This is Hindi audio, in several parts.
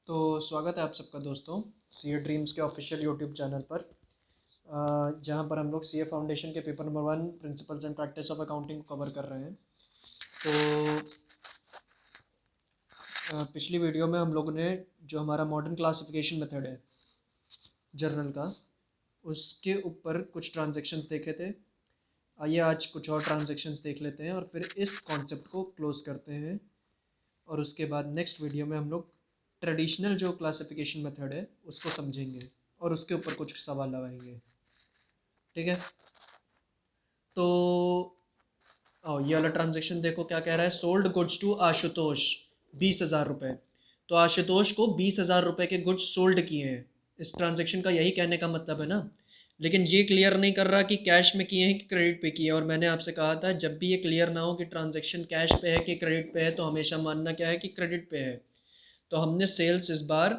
तो स्वागत है आप सबका दोस्तों सीए ड्रीम्स के ऑफिशियल यूट्यूब चैनल पर जहां पर हम लोग सीए फाउंडेशन के paper number 1 principles and practice of accounting को कवर कर रहे हैं। तो पिछली वीडियो में हम लोगों ने जो हमारा मॉडर्न क्लासिफिकेशन मेथड है जर्नल का, उसके ऊपर कुछ ट्रांजैक्शंस देखे थे। आइए आज कुछ और ट्रांजैक्शंस देख लेते हैं और फिर इस कॉन्सेप्ट को क्लोज करते हैं। और उसके बाद नेक्स्ट वीडियो में हम लोग ट्रेडिशनल जो क्लासिफिकेशन मेथड है उसको समझेंगे और उसके ऊपर कुछ सवाल लगाएंगे। ठीक है, तो आओ ये वाला ट्रांजेक्शन देखो क्या कह रहा है। सोल्ड गुड्स टू आशुतोष 20,000 रुपये। तो आशुतोष को 20,000 रुपये के गुड्स सोल्ड किए हैं। इस ट्रांजेक्शन का यही कहने का मतलब है ना। लेकिन ये क्लियर नहीं कर रहा कि कैश में किए हैं कि क्रेडिट पे किए हैं। और मैंने आपसे कहा था जब भी ये क्लियर ना हो कि ट्रांजेक्शन कैश पे है कि क्रेडिट पे है तो हमेशा मानना क्या है कि क्रेडिट पे है। तो हमने सेल्स इस बार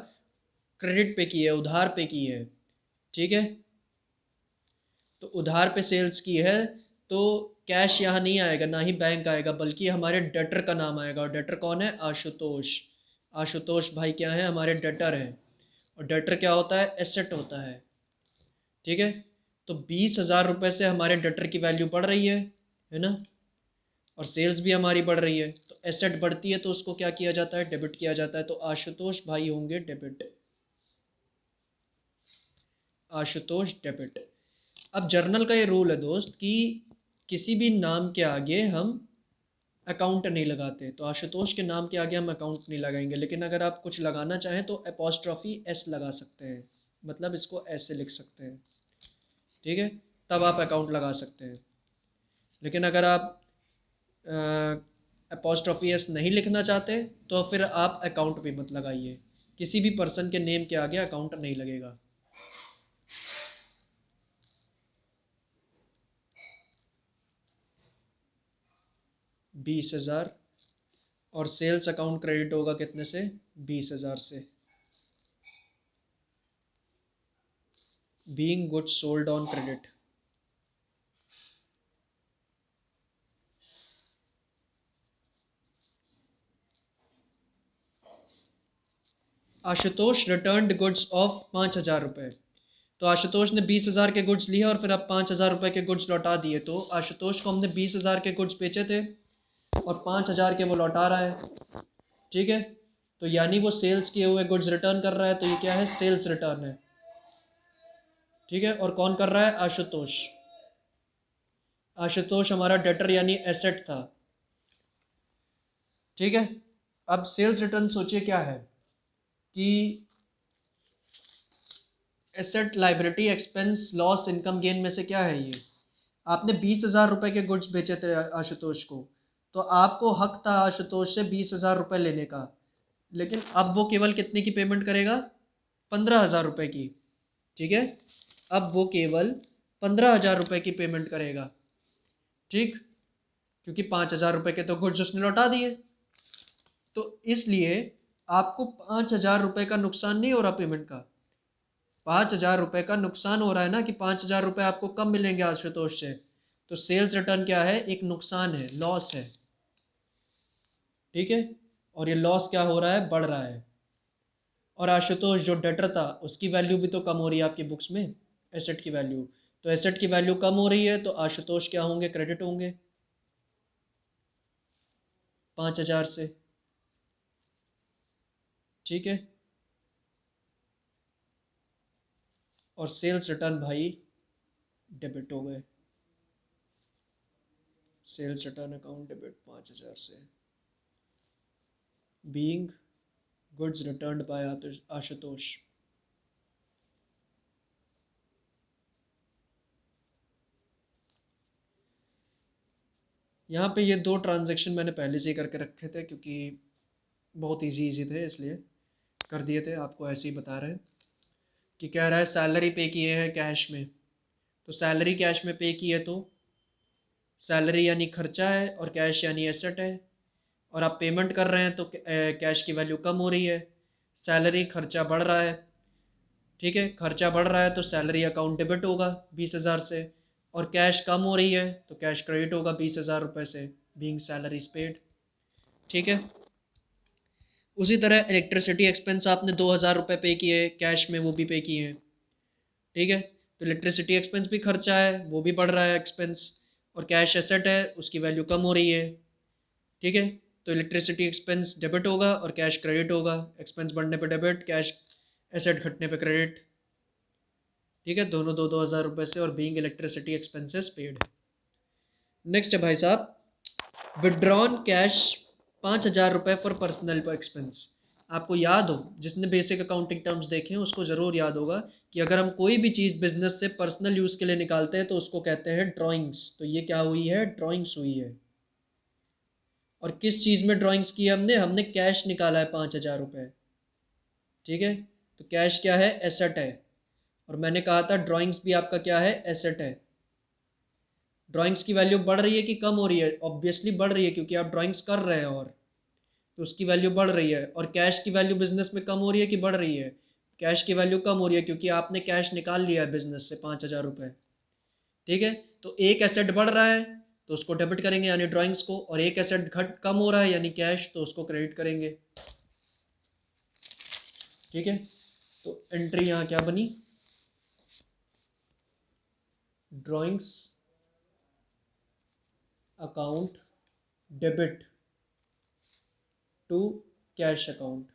क्रेडिट पे की है, उधार पे की है। ठीक है, तो उधार पे सेल्स की है तो कैश यहाँ नहीं आएगा, ना ही बैंक आएगा, बल्कि हमारे डेटर का नाम आएगा। और डेटर कौन है? आशुतोष। आशुतोष भाई क्या है? हमारे डेटर हैं। और डेटर क्या होता है? एसेट होता है। ठीक है, तो 20,000 रुपये से हमारे डेटर की वैल्यू बढ़ रही है ना। और सेल्स भी हमारी बढ़ रही है, तो एसेट बढ़ती है तो उसको क्या किया जाता है? डेबिट किया जाता है। तो आशुतोष भाई होंगे डेबिट। आशुतोष डेबिट। अब जर्नल का ये रूल है दोस्त कि किसी भी नाम के आगे हम अकाउंट नहीं लगाते। तो आशुतोष के नाम के आगे हम अकाउंट नहीं लगाएंगे, लेकिन अगर आप कुछ लगाना चाहें तो अपोस्ट्रॉफी एस लगा सकते हैं, मतलब इसको ऐसे लिख सकते हैं। ठीक है, तब आप अकाउंट लगा सकते हैं। लेकिन अगर आप अपोस्ट्रॉफी एस नहीं लिखना चाहते तो फिर आप अकाउंट भी मत लगाइए। किसी भी पर्सन के नेम के आगे अकाउंट नहीं लगेगा। 20,000। और सेल्स अकाउंट क्रेडिट होगा कितने से? 20,000 से। Being goods sold on credit. Ashutosh returned goods of 5,000 रुपये। तो आशुतोष ने 20,000 के गुड्स लिए और फिर अब 5,000 रुपये के गुड्स लौटा दिए। तो आशुतोष को हमने 20,000 के गुड्स बेचे थे और 5,000 के वो लौटा रहा है। ठीक है, तो यानी वो सेल्स किए हुए गुड्स रिटर्न कर रहा है। तो ये क्या है? सेल्स रिटर्न है। ठीक है, और कौन कर रहा है? आशुतोष। आशुतोष हमारा डेटर यानी एसेट था। ठीक है, अब सेल्स रिटर्न सोचिए क्या है कि asset, liability, expense, loss, income, gain में से क्या है ये? आपने 20,000 रुपये के गुड्स बेचे थे आशुतोष को, तो आपको हक था आशुतोष से 20,000 रुपये लेने का। लेकिन अब वो केवल कितने की पेमेंट करेगा? 15,000 रुपये की। ठीक है, अब वो केवल 15,000 रुपये की पेमेंट करेगा। ठीक, क्योंकि 5,000 रुपये के तो गुड्स उसने लौटा दिए। तो इसलिए आपको 5,000 रुपये का नुकसान नहीं हो रहा पेमेंट का। 5,000 रुपये का नुकसान हो रहा है ना, कि 5,000 रुपये आपको कम मिलेंगे आशुतोष से। तो सेल्स रिटर्न क्या है? एक नुकसान है, लॉस है। ठीक है, और ये लॉस क्या हो रहा है? बढ़ रहा है। और आशुतोष जो डेटर था उसकी वैल्यू भी तो कम हो रही है आपकी बुक्स में, एसेट की वैल्यू। तो एसेट की वैल्यू कम हो रही है तो आशुतोष क्या होंगे? क्रेडिट होंगे 5,000 से। ठीक है, और सेल्स रिटर्न भाई डेबिट हो गए। सेल्स रिटर्न अकाउंट डेबिट 5,000 से। Being goods returned by Ashutosh. यहाँ पे ये दो ट्रांजैक्शन मैंने पहले से ही करके रखे थे, क्योंकि बहुत इजी इजी थे इसलिए कर दिए थे। आपको ऐसे ही बता रहे हैं कि कह रहा है सैलरी पे किए हैं कैश में। तो सैलरी कैश में पे की है तो सैलरी यानी खर्चा है और कैश यानी एसेट है। और आप पेमेंट कर रहे हैं तो कैश की वैल्यू कम हो रही है। सैलरी खर्चा बढ़ रहा है। ठीक है, खर्चा बढ़ रहा है तो सैलरी अकाउंट डेबिट होगा 20,000 से। और कैश कम हो रही है तो कैश क्रेडिट होगा 20,000 रुपये से, बीइंग सैलरीज पेड। ठीक है, उसी तरह इलेक्ट्रिसिटी एक्सपेंस आपने 2,000 रुपये पे किए कैश में, वो भी पे किए हैं, ठीक है। तो इलेक्ट्रिसिटी एक्सपेंस भी खर्चा है, वो भी बढ़ रहा है एक्सपेंस, और कैश एसेट है, उसकी वैल्यू कम हो रही है, ठीक है। तो इलेक्ट्रिसिटी एक्सपेंस डेबिट होगा और कैश क्रेडिट होगा, एक्सपेंस बढ़ने पे डेबिट, कैश एसेट घटने पे क्रेडिट, ठीक है। दोनों दो 2,000 रुपये से, और being electricity expenses paid. Next है भाई साहब, विड्रॉन कैश 5,000 रुपये फॉर पर्सनल एक्सपेंस। आपको याद हो, जिसने बेसिक अकाउंटिंग टर्म्स देखे हैं उसको ज़रूर याद होगा कि अगर हम कोई भी चीज़ बिजनेस से पर्सनल यूज़ के लिए निकालते हैं तो उसको कहते हैं ड्राइंग्स। तो ये क्या हुई है? ड्राइंग्स हुई है। और किस चीज़ में ड्राइंग्स की हमने हमने कैश निकाला है 5,000 रुपये, ठीक है। तो कैश क्या है? एसेट है। और मैंने कहा था ड्राइंग्स भी आपका क्या है? एसेट है। ड्राइंग्स की वैल्यू बढ़ रही है कि कम हो रही है? ऑब्वियसली बढ़ रही है, क्योंकि आप ड्राइंग्स कर रहे हैं, और तो उसकी वैल्यू बढ़ रही है। और कैश की वैल्यू बिजनेस में कम हो रही है कि बढ़ रही है? कैश की वैल्यू कम हो रही है, क्योंकि आपने कैश निकाल लिया है बिजनेस से 5,000 रुपये, ठीक है। तो एक एसेट बढ़ रहा है तो उसको डेबिट करेंगे यानी ड्राइंग्स को, और एक एसेट घट कम हो रहा है यानी कैश, तो उसको क्रेडिट करेंगे, ठीक है। तो एंट्री यहाँ क्या बनी? Drawings account debit to cash account.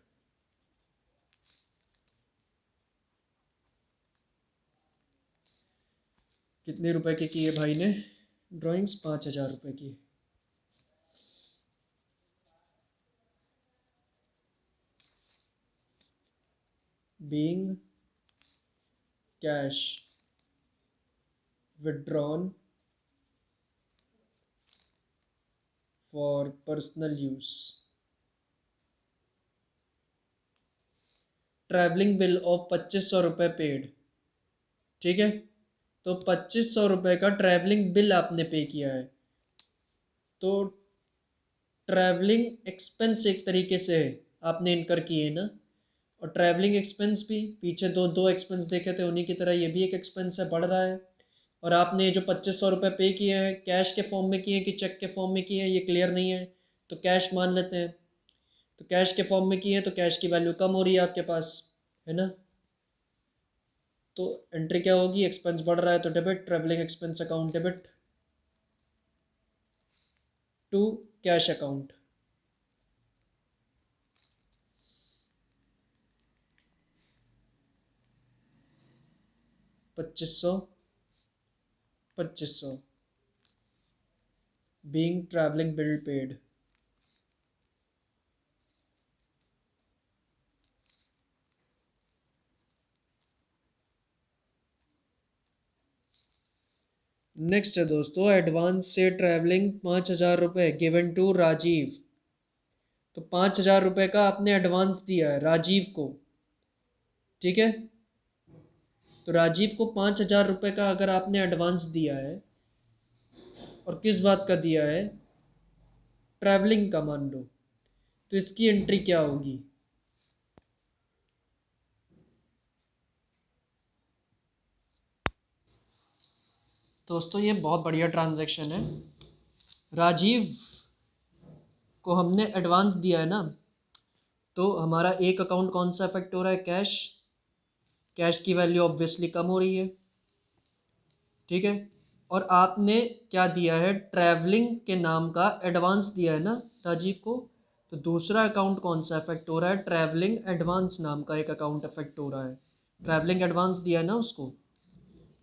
कितने रुपए की है भाई ने ड्राइंग्स? 5,000 रुपये की। Being cash withdrawn for personal use. Travelling bill of 2,500 रुपये पेड, ठीक है। तो 2,500 रुपये का ट्रैवलिंग बिल आपने पे किया है, तो ट्रैवलिंग एक्सपेंस एक तरीके से आपने इनकर किए ना। और ट्रैवलिंग एक्सपेंस भी पीछे दो दो एक्सपेंस देखे थे, उन्हीं की तरह ये भी एक एक्सपेंस है, बढ़ रहा है। और आपने जो 2,500 रुपये पे किए हैं, कैश के फॉर्म में किए हैं कि चेक के फॉर्म में किए हैं, ये क्लियर नहीं है, तो कैश मान लेते हैं। तो कैश के फॉर्म में किए हैं तो कैश की वैल्यू कम हो रही है आपके पास, है ना। तो एंट्री क्या होगी? एक्सपेंस बढ़ रहा है तो debit, travelling expense account debit to cash account. 2,500 2,500 being travelling bill paid. Next है दोस्तों, एडवांस से ट्रैवलिंग 5,000 रुपये गिवन टू राजीव। तो 5,000 रुपये का आपने एडवांस दिया है राजीव को, ठीक है। तो राजीव को 5,000 रुपये का अगर आपने एडवांस दिया है, और किस बात का दिया है? ट्रैवलिंग का मान लो, तो इसकी एंट्री क्या होगी? दोस्तों ये बहुत बढ़िया ट्रांजैक्शन है। राजीव को हमने एडवांस दिया है ना, तो हमारा एक अकाउंट कौन सा अफेक्ट हो रहा है? कैश। कैश की वैल्यू ऑब्वियसली कम हो रही है, ठीक है। और आपने क्या दिया है? ट्रैवलिंग के नाम का एडवांस दिया है ना राजीव को। तो दूसरा अकाउंट कौन सा अफेक्ट हो रहा है? ट्रैवलिंग एडवांस नाम का एक अकाउंट अफेक्ट हो रहा है। ट्रैवलिंग एडवांस दिया है ना उसको,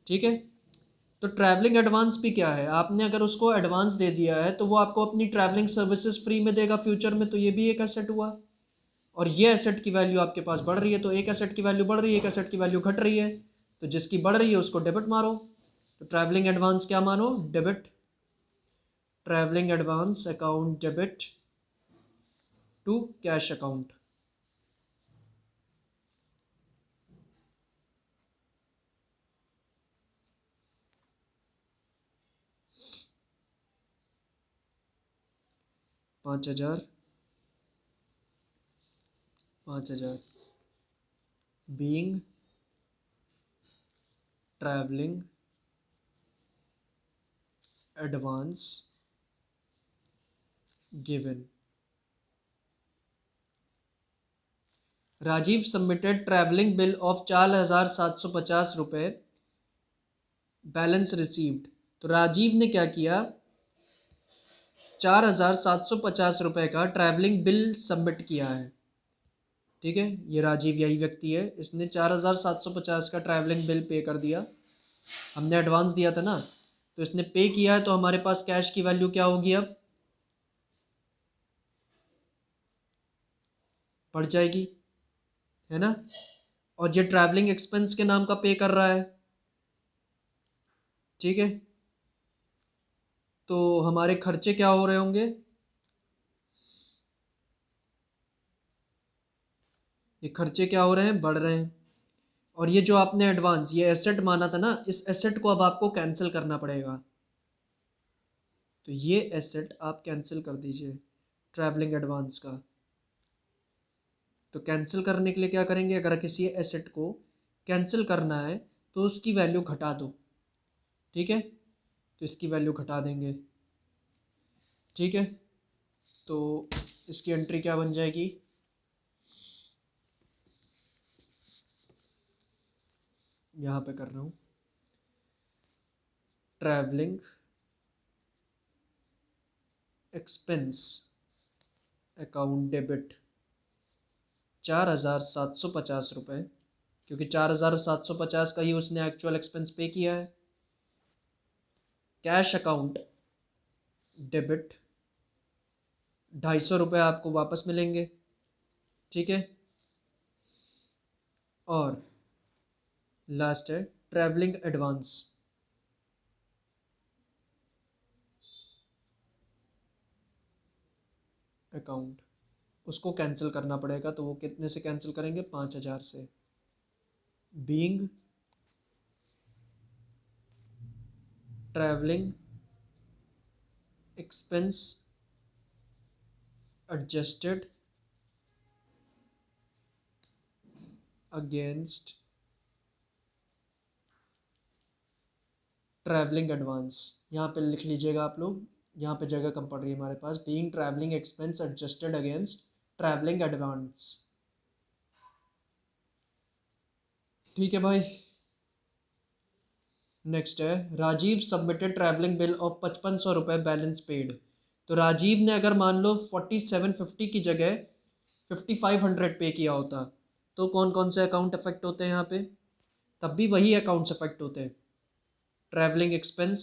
ठीक है। तो ट्रैवलिंग एडवांस भी क्या है? आपने अगर उसको एडवांस दे दिया है तो वो आपको अपनी ट्रैवलिंग सर्विसेज फ्री में देगा फ्यूचर में, तो ये भी एक एसेट हुआ। और ये एसेट की वैल्यू आपके पास बढ़ रही है, तो एक एसेट की वैल्यू बढ़ रही है, एक एसेट की वैल्यू घट रही है, तो जिसकी बढ़ रही है उसको डेबिट मारो। तो ट्रैवलिंग एडवांस क्या मानो? Debit. Travelling advance account debit to cash account. पाँच हजार 5,000 being travelling advance given Rajiv submitted travelling bill of 4,750 रुपये, बैलेंस रिसीव्ड। तो राजीव ने क्या किया, 4,750 रुपये का ट्रैवलिंग बिल सबमिट किया है। ठीक है, ये राजीव यही व्यक्ति है, इसने 4,750 का ट्रैवलिंग बिल पे कर दिया। हमने एडवांस दिया था ना, तो इसने पे किया है, तो हमारे पास कैश की वैल्यू क्या होगी, अब बढ़ जाएगी, है ना। और ये ट्रैवलिंग एक्सपेंस के नाम का पे कर रहा है। ठीक है, तो हमारे खर्चे क्या हो रहे होंगे, ये खर्चे क्या हो रहे हैं, बढ़ रहे हैं। और ये जो आपने एडवांस, ये एसेट माना था ना, इस एसेट को अब आपको कैंसिल करना पड़ेगा। तो ये एसेट आप कैंसिल कर दीजिए, ट्रैवलिंग एडवांस का। तो कैंसिल करने के लिए क्या करेंगे, अगर किसी एसेट को कैंसिल करना है तो उसकी वैल्यू घटा दो। ठीक है, तो इसकी वैल्यू घटा देंगे। ठीक है, तो इसकी एंट्री क्या बन जाएगी, यहाँ पे कर रहा हूँ, ट्रैवलिंग एक्सपेंस अकाउंट डेबिट 4,750 रुपये, क्योंकि 4,750 का ही उसने एक्चुअल एक्सपेंस पे किया है। कैश अकाउंट डेबिट 250 रुपये आपको वापस मिलेंगे। ठीक है, और लास्ट है ट्रैवलिंग एडवांस, अकाउंट, उसको कैंसिल करना पड़ेगा। तो वो कितने से कैंसिल करेंगे, 5,000 से। Being travelling expense adjusted against travelling advance, यहाँ पे लिख लीजिएगा आप लोग, यहाँ पे जगह कम पड़ रही है हमारे पास। Being travelling expense adjusted against travelling advance. ठीक है भाई, नेक्स्ट है, Rajiv submitted travelling bill of 5,500 रुपये, बैलेंस पेड। तो राजीव ने अगर मान लो 4750 की जगह 5500 पे किया होता, तो कौन कौन से अकाउंट अफेक्ट होते हैं यहाँ पे, तब भी वही अकाउंट्स अफेक्ट होते हैं। ट्रैवलिंग एक्सपेंस,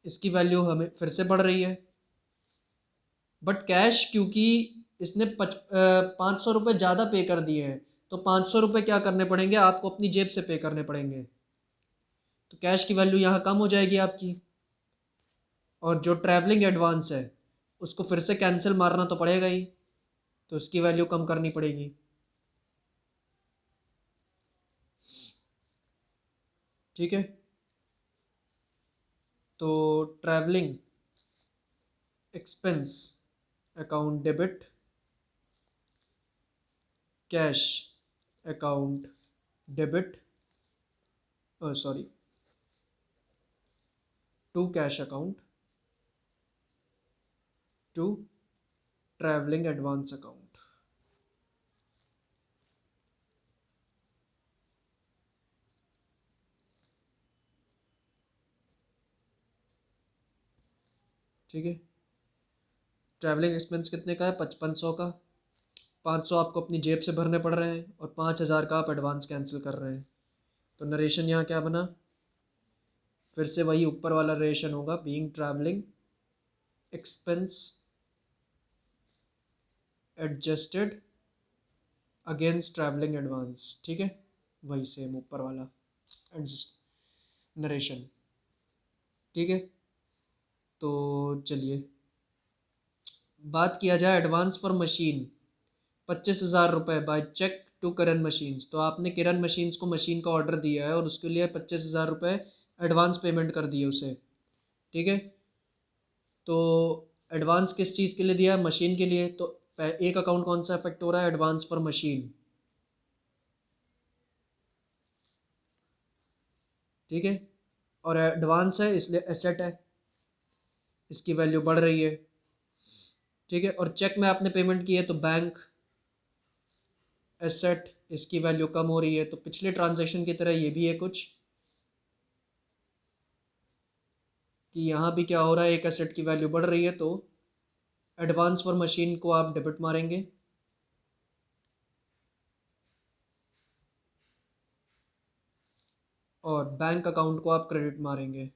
इसकी वैल्यू हमें फिर से बढ़ रही है, बट कैश क्योंकि इसने 500 रुपये ज़्यादा पे कर दिए हैं, तो 500 रुपये क्या करने पड़ेंगे आपको, अपनी जेब से पे करने पड़ेंगे। तो कैश की वैल्यू यहाँ कम हो जाएगी आपकी, और जो ट्रैवलिंग एडवांस है उसको फिर से कैंसिल मारना तो पड़ेगा ही, तो उसकी वैल्यू कम करनी पड़ेगी। ठीक है, तो travelling expense account debit cash account debit, sorry, to cash account to travelling advance account. ठीक है, ट्रैवलिंग एक्सपेंस कितने का है, 5500 का। 500 आपको अपनी जेब से भरने पड़ रहे हैं, और 5,000 का आप एडवांस कैंसिल कर रहे हैं। तो नरेशन यहाँ क्या बना, फिर से वही ऊपर वाला नरेशन होगा, being travelling expense adjusted against travelling advance. ठीक है, वही सेम ऊपर वाला एडजस्ट नरेशन। ठीक है, तो चलिए बात किया जाए एडवांस फॉर मशीन, 25,000 रुपये by cheque to Kiran machines. तो आपने किरण मशीन्स को मशीन का ऑर्डर दिया है, और उसके लिए 25,000 रुपये एडवांस पेमेंट कर दिए उसे। ठीक है, तो एडवांस किस चीज़ के लिए दिया है, मशीन के लिए। तो एक अकाउंट कौन सा अफेक्ट हो रहा है, एडवांस फॉर मशीन। ठीक है, और एडवांस है इसलिए एसेट है, इसकी वैल्यू बढ़ रही है। ठीक है, और चेक में आपने पेमेंट की है तो बैंक, एसेट, इसकी वैल्यू कम हो रही है, तो पिछले ट्रांजैक्शन की तरह ये भी है कुछ, कि यहाँ भी क्या हो रहा है, एक एसेट की वैल्यू बढ़ रही है, तो एडवांस फॉर मशीन को आप डेबिट मारेंगे, और बैंक अकाउंट को आप क्रेडिट मारेंगे।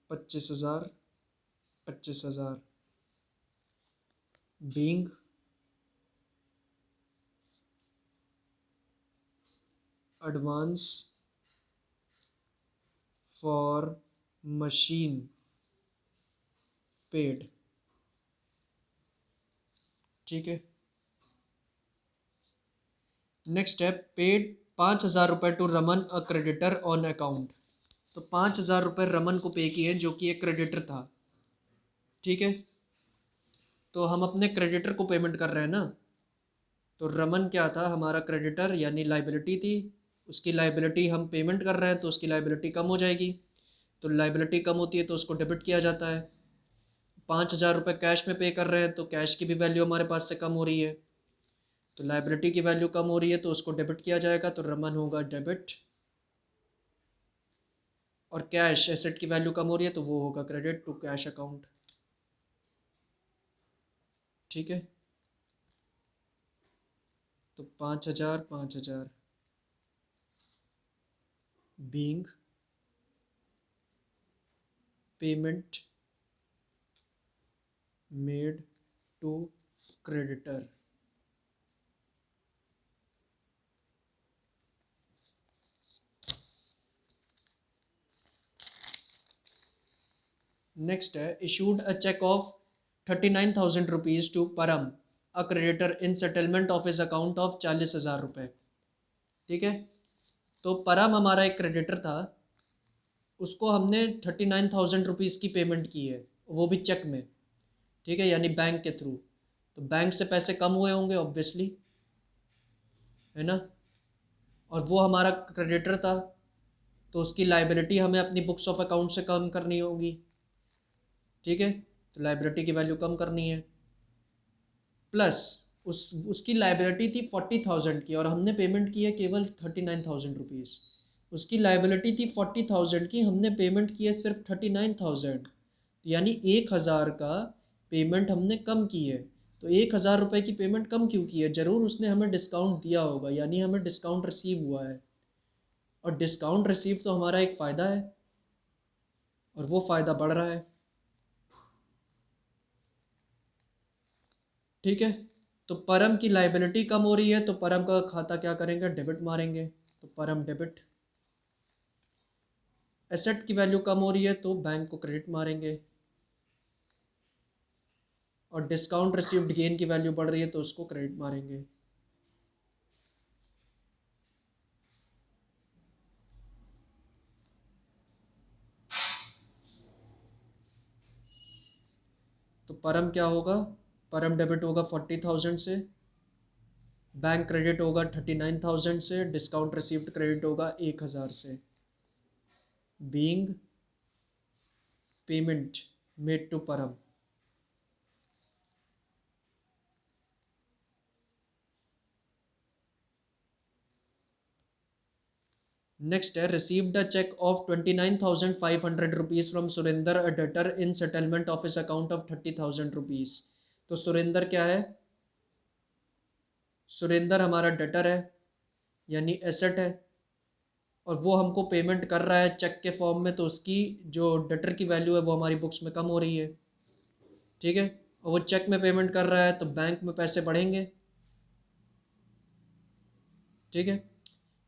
25,000, 25,000 being advance for machine paid. ठीक है, नेक्स्ट है पेड 5,000 रुपये to Raman a creditor on account. तो 5,000 रुपये रमन को पे किए जो कि एक क्रेडिटर था। ठीक है, तो हम अपने क्रेडिटर को पेमेंट कर रहे हैं ना, तो रमन क्या था, हमारा क्रेडिटर यानी लाइबिलिटी थी, उसकी लाइबिलिटी हम पेमेंट कर रहे हैं तो उसकी लाइबिलिटी कम हो जाएगी, तो लाइबिलिटी कम होती है तो उसको डेबिट किया जाता है। 5,000 रुपये कैश में पे कर रहे हैं तो कैश की भी वैल्यू हमारे पास से कम हो रही है, तो लाइबिलिटी की वैल्यू कम हो रही है तो उसको डेबिट किया जाएगा, तो रमन होगा डेबिट, और कैश एसेट की वैल्यू कम हो रही है तो वो होगा क्रेडिट टू कैश अकाउंट। ठीक है, तो 5,000, 5,000 being payment made to creditor. Next है issued a cheque of 39,000 rupees to Param a creditor in settlement of his account of 40,000 रुपये। ठीक है, तो परम हमारा एक क्रेडिटर था, उसको हमने 39,000 रुपीज़ की पेमेंट की है, वो भी चेक में। ठीक है, यानी बैंक के थ्रू, तो बैंक से पैसे कम हुए होंगे ऑब्वियसली, है ना, और वो हमारा क्रेडिटर था, तो उसकी लाइबिलिटी हमें अपनी बुक्स ऑफ अकाउंट से कम करनी होगी। ठीक है, तो लाइबिलिटी की वैल्यू कम करनी है, प्लस उसकी लाइबिलिटी थी 40,000 की और हमने पेमेंट की है केवल 39,000 रुपीज़। उसकी लाइबिलिटी थी 40,000 की, हमने पेमेंट की है सिर्फ 39,000, यानी 1,000 का पेमेंट हमने कम की है। तो 1,000 रुपये की पेमेंट कम क्यों की है, ज़रूर उसने हमें डिस्काउंट दिया होगा, यानी हमें डिस्काउंट रिसीव हुआ है, और डिस्काउंट रिसीव तो हमारा एक फ़ायदा है, और वो फ़ायदा बढ़ रहा है। ठीक है, तो परम की लाइबिलिटी कम हो रही है तो परम का खाता क्या करेंगे, डेबिट मारेंगे, तो परम डेबिट। एसेट की वैल्यू कम हो रही है तो बैंक को क्रेडिट मारेंगे, और डिस्काउंट रिसीव्ड गेन की वैल्यू बढ़ रही है तो उसको क्रेडिट मारेंगे। तो परम क्या होगा, परम डेबिट होगा 40,000 से, बैंक क्रेडिट होगा 39,000 से, डिस्काउंट रिसीव्ड क्रेडिट होगा 1,000 से, being payment made to Param. Next है received a cheque of 29,500 rupees from Surender a debtor in settlement of his account of 30,000 rupees. तो सुरेंदर क्या है, सुरेंदर हमारा डेटर है, यानी एसेट है, और वो हमको पेमेंट कर रहा है चेक के फॉर्म में, तो उसकी जो डेटर की वैल्यू है वो हमारी बुक्स में कम हो रही है। ठीक है, और वो चेक में पेमेंट कर रहा है तो बैंक में पैसे बढ़ेंगे। ठीक है,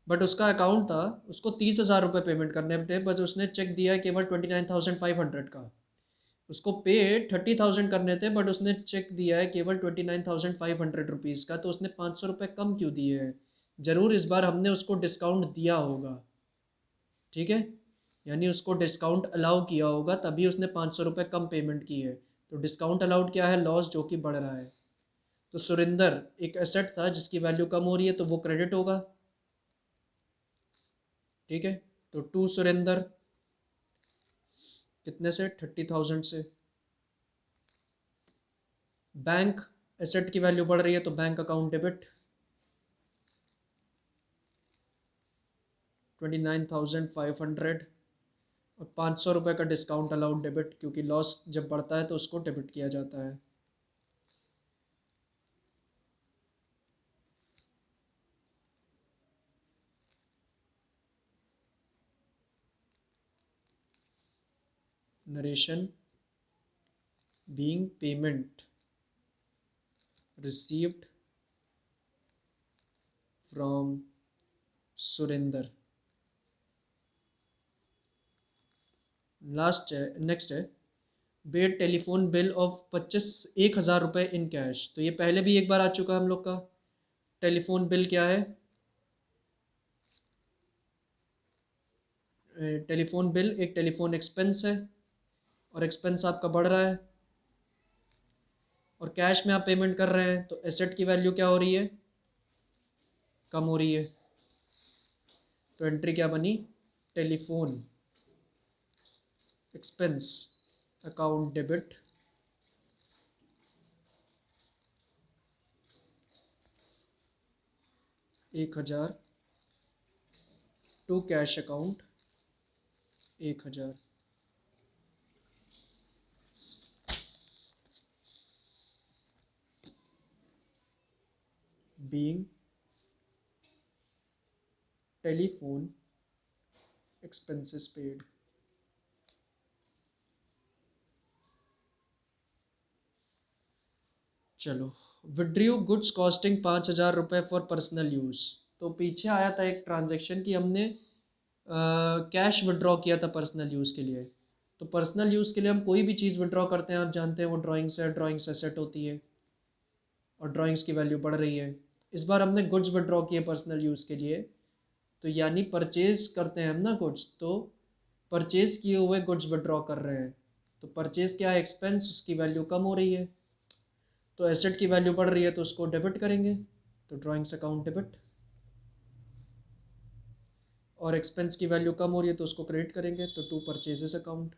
बट उसका अकाउंट था, उसको 30,000 रुपये पेमेंट करने थे, बस उसने चेक दिया है केवल 29,500 का। उसको पे 30,000 करने थे बट उसने चेक दिया है केवल 29,500 का, तो उसने 500 रुपये कम क्यों दिए हैं, ज़रूर इस बार हमने उसको डिस्काउंट दिया होगा। ठीक है, यानी उसको डिस्काउंट अलाउ किया होगा तभी उसने 500 रुपये कम पेमेंट की है, तो डिस्काउंट अलाउड क्या है, लॉस जो कि बढ़ रहा है। तो सुरेंदर एक एसेट था जिसकी वैल्यू कम हो रही है तो वो क्रेडिट होगा। ठीक है, तो टू सुरेंदर कितने से, 30,000 से, बैंक एसेट की वैल्यू बढ़ रही है तो बैंक अकाउंट डेबिट 29,500 और 500 रुपये का डिस्काउंट अलाउड डेबिट, क्योंकि लॉस जब बढ़ता है तो उसको डेबिट किया जाता है। Narration being payment received from Surender. Last है, नेक्स्ट है पेड टेलीफोन बिल ऑफ 1,000 रुपये इन कैश। तो ये पहले भी एक बार आ चुका है हम लोग का। टेलीफोन बिल क्या है? टेलीफोन बिल एक टेलीफोन एक्सपेंस है और एक्सपेंस आपका बढ़ रहा है और कैश में आप पेमेंट कर रहे हैं, तो एसेट की वैल्यू क्या हो रही है? कम हो रही है। तो एंट्री क्या बनी? Telephone expense account debit 1,000 to cash account 1,000। Being telephone expenses paid. चलो, विड्रियो गुड्स कॉस्टिंग 5,000 रुपये फॉर पर्सनल यूज़। तो पीछे आया था एक ट्रांजैक्शन कि हमने कैश विड्रॉ किया था पर्सनल यूज़ के लिए। तो पर्सनल यूज़ के लिए हम कोई भी चीज़ विड्रॉ करते हैं, आप जानते हैं वो ड्राइंग्स है, ड्राइंग्स एसेट होती है और ड्राइंग्स की वैल्यू बढ़ रही है। इस बार हमने गुड्स विड्रॉ किए पर्सनल यूज़ के लिए, तो यानी परचेज़ करते हैं हम ना गुड्स, तो परचेज़ किए हुए गुड्स विड्रॉ कर रहे हैं। तो परचेज़ क्या है? एक्सपेंस, उसकी वैल्यू कम हो रही है। तो एसेट की वैल्यू बढ़ रही है तो उसको डेबिट करेंगे, तो ड्राइंग्स अकाउंट डेबिट। और एक्सपेंस की वैल्यू कम हो रही है तो उसको क्रेडिट करेंगे, तो to purchases account.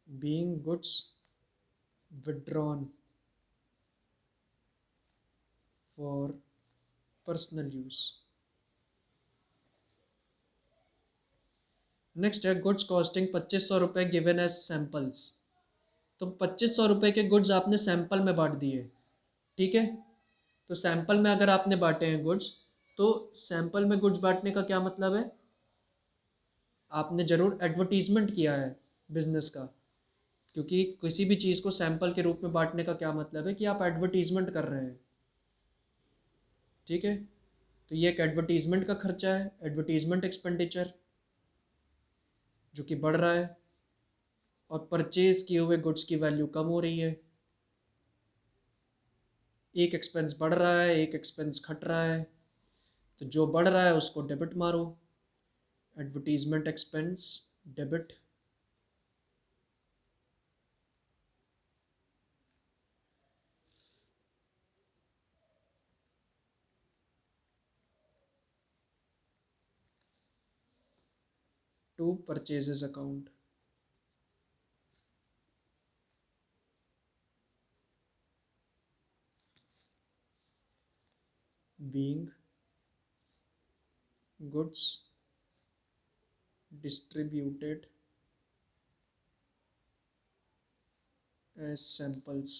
Being goods withdrawn for personal use. Next है गुड्स कॉस्टिंग 2,500 रुपये गिवन एज सैम्पल्स। तो 2,500 रुपये के गुड्स आपने सैंपल में बांट दिए, ठीक है। तो सैंपल में अगर आपने बांटे हैं गुड्स, तो सैंपल में गुड्स बांटने का क्या मतलब है? आपने ज़रूर एडवर्टीजमेंट किया है बिजनेस का, क्योंकि किसी भी चीज़ को सैंपल के रूप में बांटने का क्या मतलब है कि आप एडवर्टीजमेंट कर रहे हैं, ठीक है। तो ये एक एडवर्टीजमेंट का खर्चा है, एडवर्टीजमेंट एक्सपेंडिचर, जो कि बढ़ रहा है। और परचेज किए हुए गुड्स की वैल्यू कम हो रही है। एक एक्सपेंस बढ़ रहा है, एक एक्सपेंस घट रहा है, तो जो बढ़ रहा है उसको डेबिट मारो, advertisement expense debit. To purchases account. Being goods distributed as samples.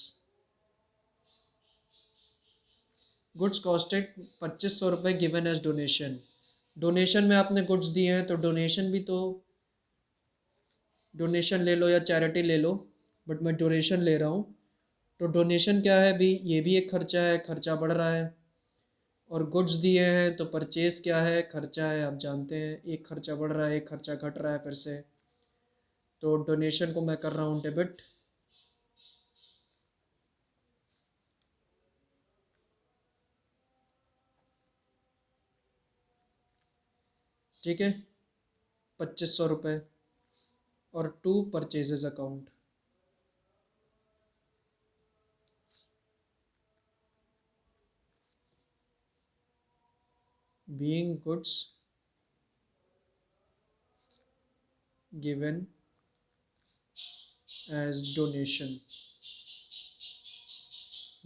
Goods costed 2,500 रुपये गिवन एज डोनेशन। डोनेशन में आपने गुड्स दिए हैं तो डोनेशन भी तो, डोनेशन ले लो या चैरिटी ले लो, बट मैं डोनेशन ले रहा हूँ। तो डोनेशन क्या है भी? ये भी एक खर्चा है, खर्चा बढ़ रहा है। और गुड्स दिए हैं तो परचेज क्या है? खर्चा है, आप जानते हैं। एक खर्चा बढ़ रहा है, एक खर्चा घट रहा है फिर से। तो डोनेशन को मैं कर रहा हूँ डेबिट। ठीक है, 2,500 रुपये और to purchases account. Being goods given as donation.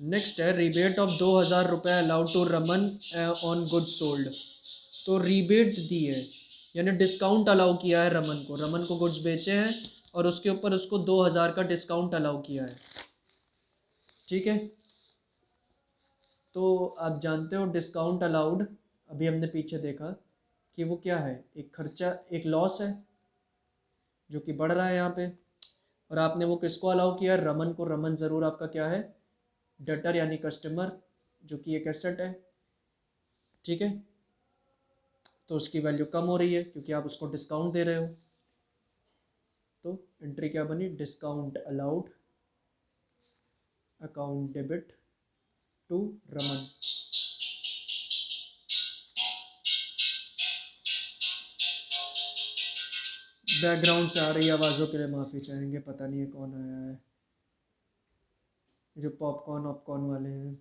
Next है रिबेट ऑफ 2,000 रुपये allowed to Raman on goods sold. तो रिबेट दी है यानी डिस्काउंट अलाउ किया है रमन को गुड्स बेचे हैं और उसके ऊपर उसको 2,000 का डिस्काउंट अलाउ किया है। ठीक है, तो आप जानते हो डिस्काउंट अलाउड, अभी हमने पीछे देखा कि वो क्या है, एक खर्चा, एक लॉस है जो कि बढ़ रहा है यहाँ पे। और आपने वो किसको अलाउ किया है, रमन को। रमन ज़रूर आपका क्या है, डेटर यानी कस्टमर, जो कि एक एसेट है। ठीक है, तो उसकी वैल्यू कम हो रही है क्योंकि आप उसको डिस्काउंट दे रहे हो। तो एंट्री क्या बनी, discount allowed account debit to Raman. Background से आ रही आवाज़ों के लिए माफ़ी चाहेंगे, पता नहीं है कौन आया है, जो पॉपकॉर्न ऑपकॉर्न वाले हैं।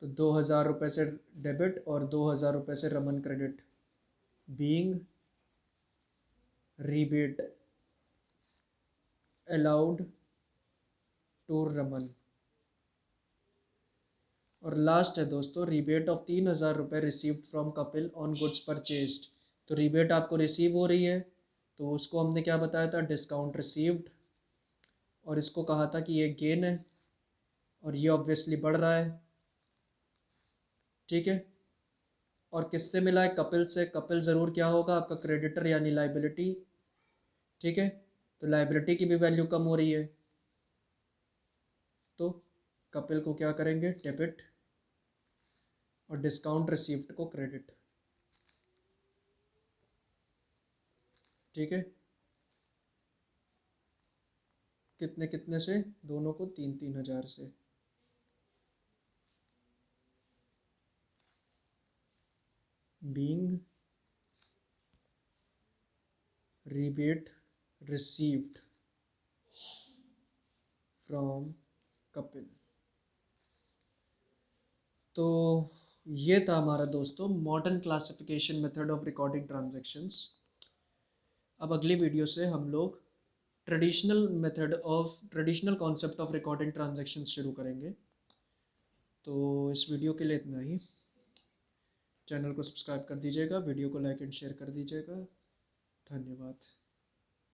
तो 2,000 रुपये से डेबिट और 2,000 रुपये से Raman credit. Being rebate allowed to Raman. और लास्ट है दोस्तों, रिबेट ऑफ 3,000 रुपये received from Kapil on goods purchased. तो रिबेट आपको रिसीव हो रही है, तो उसको हमने क्या बताया था, डिस्काउंट रिसीव्ड, और इसको कहा था कि ये गेन है और ये ऑब्वियसली बढ़ रहा है। ठीक है, और किससे मिला है, कपिल से। कपिल ज़रूर क्या होगा, आपका क्रेडिटर यानी लाइबिलिटी। ठीक है, तो लाइबिलिटी की भी वैल्यू कम हो रही है, तो कपिल को क्या करेंगे, डेबिट, और डिस्काउंट रिसीव्ड को क्रेडिट। ठीक है, कितने कितने से, दोनों को 3-3 हज़ार से। Being rebate received from Kapil. तो ये था हमारा दोस्तों modern classification method of recording transactions. अब अगली वीडियो से हम लोग traditional concept of recording transactions शुरू करेंगे। तो इस वीडियो के लिए इतना ही। चैनल को सब्सक्राइब कर दीजिएगा, वीडियो को लाइक एंड शेयर कर दीजिएगा। धन्यवाद।